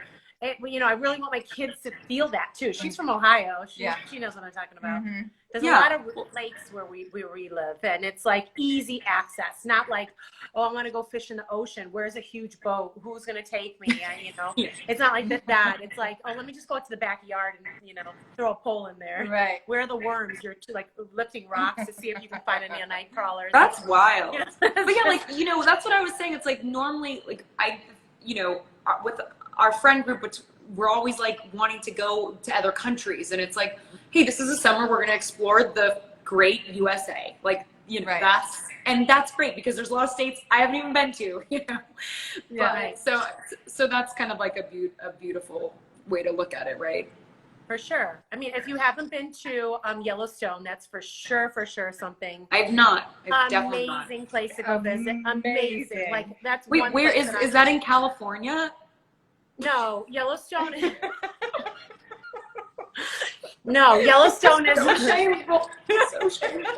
you know, I really want my kids to feel that too. She's from Ohio. She knows what I'm talking about. Mm-hmm. There's a lot of lakes where we live, and it's like easy access. Not like, oh, I want to go fish in the ocean. Where's a huge boat? Who's going to take me? You know, it's not like that. It's like, oh, let me just go out to the backyard and, you know, throw a pole in there. Right. Where are the worms? You're like lifting rocks to see if you can find any night crawlers. That's wild. But yeah, like, you know, that's what I was saying. It's like normally, like you know, with our friend group, we're always like wanting to go to other countries, and it's like, hey, this is a summer, we're going to explore the great USA. Like, you know, that's great because there's a lot of states I haven't even been to, you know. But, so that's kind of like a beautiful way to look at it, right? For sure. I mean, if you haven't been to Yellowstone, that's for sure something. I've not. I've definitely not. Amazing place to go visit. Amazing. Like that's wait, where is that in California? No, Yellowstone. No, Yellowstone is so shameful. So shameful.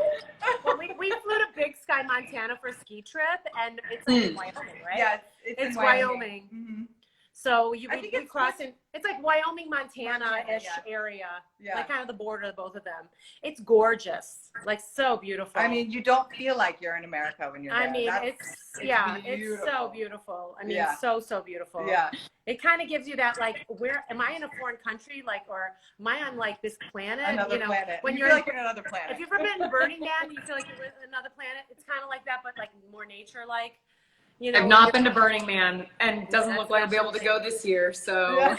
Well, we flew to Big Sky, Montana for a ski trip, and it's like in Wyoming, right? Yeah, it's in Wyoming. Mm-hmm. So we cross in. It's like Wyoming, Montana-ish area, like kind of the border of both of them. It's gorgeous, like so beautiful. I mean, you don't feel like you're in America when you're there. I mean, it's so beautiful. I mean, so beautiful. Yeah. It kind of gives you that, like, where am I in a foreign country, like, or am I on like this planet? Another planet. When you're like you're in another planet. If you've ever been in Burning Man, you feel like you're in another planet. It's kind of like that, but like more nature-like. You know, I've not been to Burning Man, and it doesn't look like I'll be able to go this year. So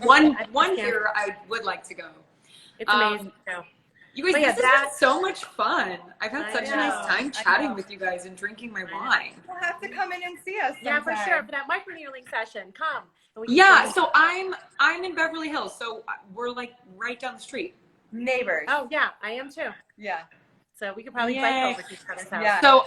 one year I would like to go. It's amazing. You guys, this is so much fun. I've had such a nice time chatting with you guys and drinking my wine. You'll have to come in and see us sometime. Yeah, for sure. For that microneedling session, come. Yeah, so I'm in Beverly Hills, so we're like right down the street. Neighbors. Oh yeah, I am too. Yeah. So we could probably bike over to each other's house. Yeah. So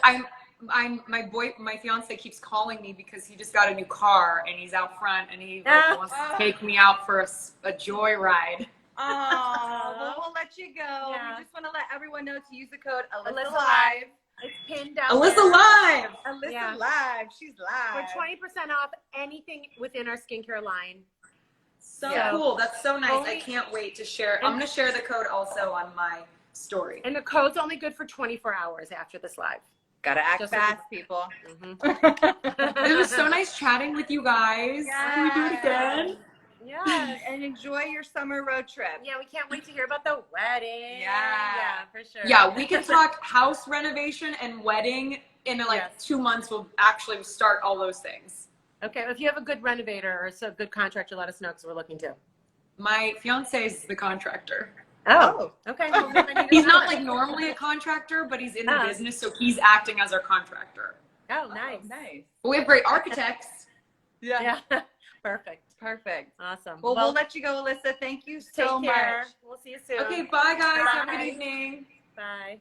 my fiance keeps calling me because he just got a new car and he's out front and he wants to take me out for a joyride. Oh, well, we'll let you go. Yeah. We just want to let everyone know to use the code Alyssa Alyssa Live. It's pinned down Alyssa there. Live. Alyssa Live. She's live. For 20% off anything within our skincare line. So cool. That's so nice. I can't wait to share. I'm going to share the code also on my story. And the code's only good for 24 hours after this live. Gotta act fast, people. It was so nice chatting with you guys. Can we do it again? Yeah. And enjoy your summer road trip. Yeah, we can't wait to hear about the wedding. Yeah, for sure. Yeah, we can talk house renovation and wedding in like 2 months. We'll actually start all those things. Okay, well, if you have a good renovator or a good contractor, let us know because we're looking too. My fiance is the contractor. Oh, okay. Well, he's not like normally a contractor, but he's in the business, so he's acting as our contractor. Oh, nice. Nice. But we have great architects. Yeah. Perfect. Awesome. Well, we'll let you go, Alyssa. Thank you so much. We'll see you soon. Okay, bye guys. Have a good evening. Bye.